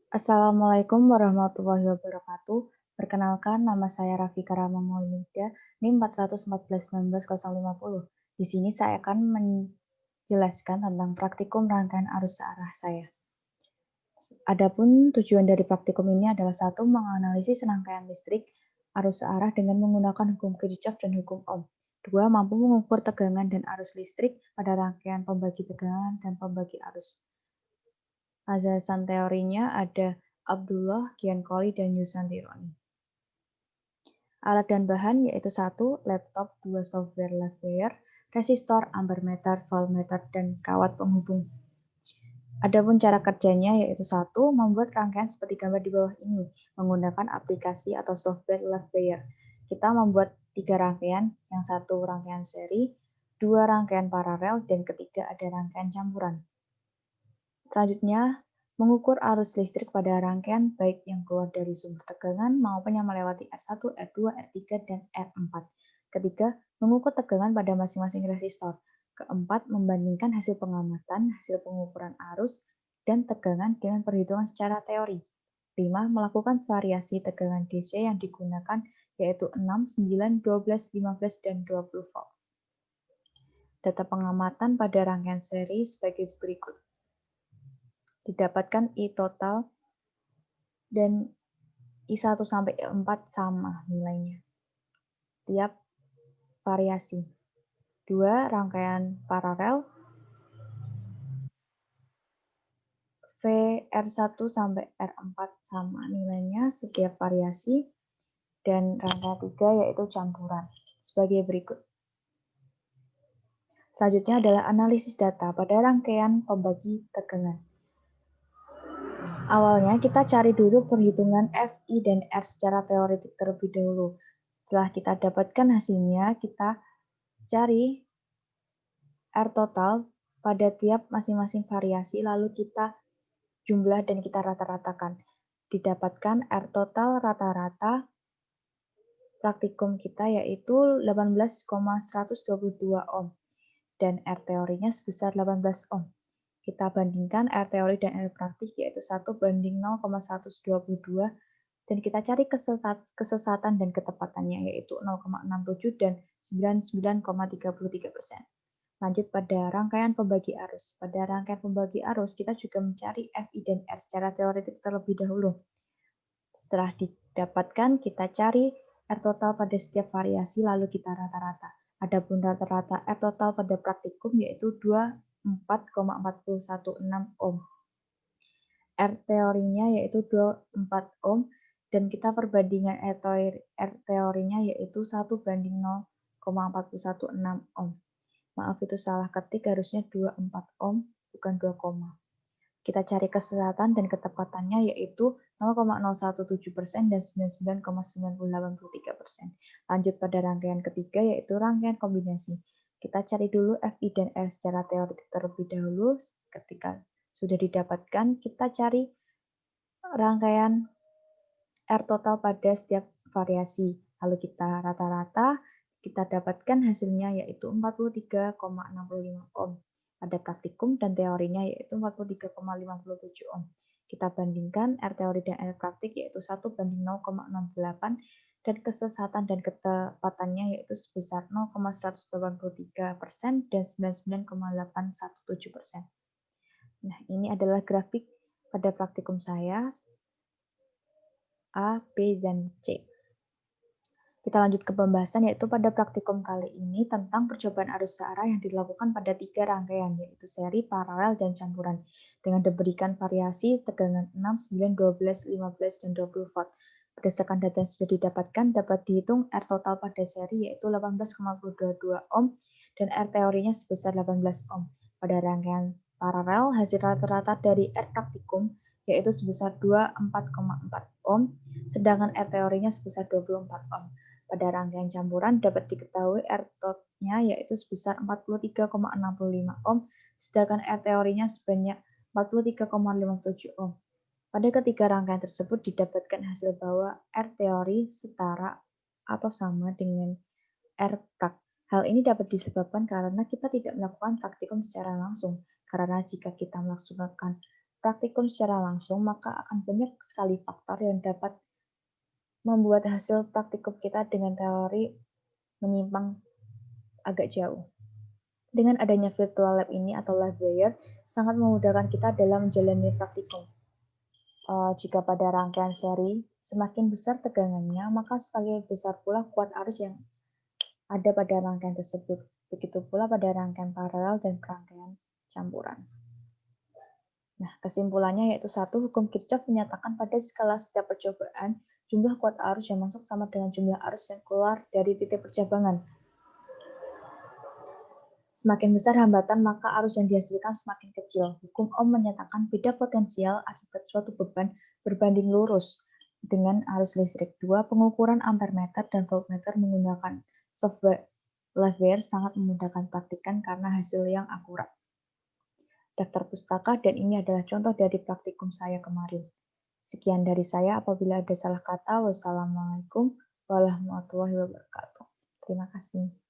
Assalamualaikum warahmatullahi wabarakatuh. Perkenalkan, nama saya Rafika Rama Maulida, NIM 4141950. Di sini saya akan menjelaskan tentang praktikum rangkaian arus searah saya. Adapun tujuan dari praktikum ini adalah satu, menganalisis rangkaian listrik arus searah dengan menggunakan hukum Kirchhoff dan hukum Ohm. Dua, mampu mengukur tegangan dan arus listrik pada rangkaian pembagi tegangan dan pembagi arus. Azasan teorinya ada Abdullah, Giancoli, dan Yusantironi. Alat dan bahan yaitu satu, laptop, dua, software livewire, resistor, ampermeter, voltmeter, dan kawat penghubung. Adapun cara kerjanya yaitu satu, membuat rangkaian seperti gambar di bawah ini menggunakan aplikasi atau software livewire. Kita membuat 3 rangkaian, yang satu rangkaian seri, 2 rangkaian paralel, dan ketiga ada rangkaian campuran. Selanjutnya, mengukur arus listrik pada rangkaian baik yang keluar dari sumber tegangan maupun yang melewati R1, R2, R3, dan R4. Ketiga, mengukur tegangan pada masing-masing resistor. Keempat, membandingkan hasil pengamatan, hasil pengukuran arus, dan tegangan dengan perhitungan secara teori. 5. Melakukan variasi tegangan DC yang digunakan yaitu 6, 9, 12, 15, dan 20 volt. Data pengamatan pada rangkaian seri sebagai berikut. Didapatkan I total dan I1 sampai I4 sama nilainya. Tiap variasi. 2. Rangkaian paralel VR1 sampai R4 sama nilainya setiap variasi. Dan rangkaian 3 yaitu campuran. Sebagai berikut. Selanjutnya adalah analisis data pada rangkaian pembagi tegangan. Awalnya kita cari dulu perhitungan F, I, dan R secara teoretik terlebih dahulu. Setelah kita dapatkan hasilnya, kita cari R total pada tiap masing-masing variasi, lalu kita jumlah dan kita rata-ratakan. Didapatkan R total rata-rata praktikum kita yaitu 18,122 ohm dan R teorinya sebesar 18 ohm. Kita bandingkan R teori dan R praktik yaitu 1:0,122 dan kita cari kesesatan dan ketepatannya yaitu 0,67 dan 99,33%. Lanjut pada rangkaian pembagi arus. Pada rangkaian pembagi arus, kita juga mencari F, I, dan R secara teoretik terlebih dahulu. Setelah didapatkan, kita cari R total pada setiap variasi, lalu kita rata-rata. Adapun rata-rata R total pada praktikum yaitu 24,416 ohm. R teorinya yaitu 24 ohm, dan kita perbandingan R teorinya yaitu 1:0,416 ohm. Maaf itu salah ketik, harusnya 24 ohm, bukan 2, kita cari kesesatan dan ketepatannya yaitu 0,017% dan 99,983%. Lanjut pada rangkaian ketiga yaitu rangkaian kombinasi. Kita cari dulu F, I, dan R secara teoretik terlebih dahulu. Ketika sudah didapatkan, kita cari rangkaian R total pada setiap variasi. Lalu kita rata-rata, kita dapatkan hasilnya yaitu 43,65 ohm. Pada praktikum dan teorinya yaitu 43,57 ohm. Kita bandingkan R teori dan R praktik yaitu 1:0,68 dan kesesatan dan ketepatannya yaitu sebesar 0,183% dan 99,817%. Nah, ini adalah grafik pada praktikum saya A, B, dan C. Kita lanjut ke pembahasan yaitu pada praktikum kali ini tentang percobaan arus searah yang dilakukan pada 3 rangkaian yaitu seri, paralel, dan campuran dengan diberikan variasi tegangan 6, 9, 12, 15, dan 20 volt. Berdasarkan data yang sudah didapatkan dapat dihitung R total pada seri yaitu 18,22 ohm dan R teorinya sebesar 18 ohm. Pada rangkaian paralel hasil rata-rata dari R praktikum yaitu sebesar 24,4 ohm sedangkan R teorinya sebesar 24 ohm. Pada rangkaian campuran dapat diketahui R tot-nya yaitu sebesar 43,65 ohm, sedangkan R teorinya sebanyak 43,57 ohm. Pada ketiga rangkaian tersebut didapatkan hasil bahwa R teori setara atau sama dengan R prak. Hal ini dapat disebabkan karena kita tidak melakukan praktikum secara langsung, karena jika kita melaksanakan praktikum secara langsung, maka akan banyak sekali faktor yang dapat membuat hasil praktikum kita dengan teori menyimpang agak jauh. Dengan adanya virtual lab ini atau librarian, sangat memudahkan kita dalam menjalani praktikum. Jika pada rangkaian seri semakin besar tegangannya, maka semakin besar pula kuat arus yang ada pada rangkaian tersebut. Begitu pula pada rangkaian paralel dan rangkaian campuran. Nah, kesimpulannya yaitu satu, hukum Kirchhoff menyatakan pada skala setiap percobaan, jumlah kuat arus yang masuk sama dengan jumlah arus yang keluar dari titik percabangan. Semakin besar hambatan, maka arus yang dihasilkan semakin kecil. Hukum Ohm menyatakan beda potensial akibat suatu beban berbanding lurus dengan arus listrik. 2. Pengukuran ampermeter dan voltmeter menggunakan software Livewire sangat memudahkan praktikan karena hasil yang akurat. Daftar pustaka, dan ini adalah contoh dari praktikum saya kemarin. Sekian dari saya, apabila ada salah kata, wassalamualaikum warahmatullahi wabarakatuh. Terima kasih.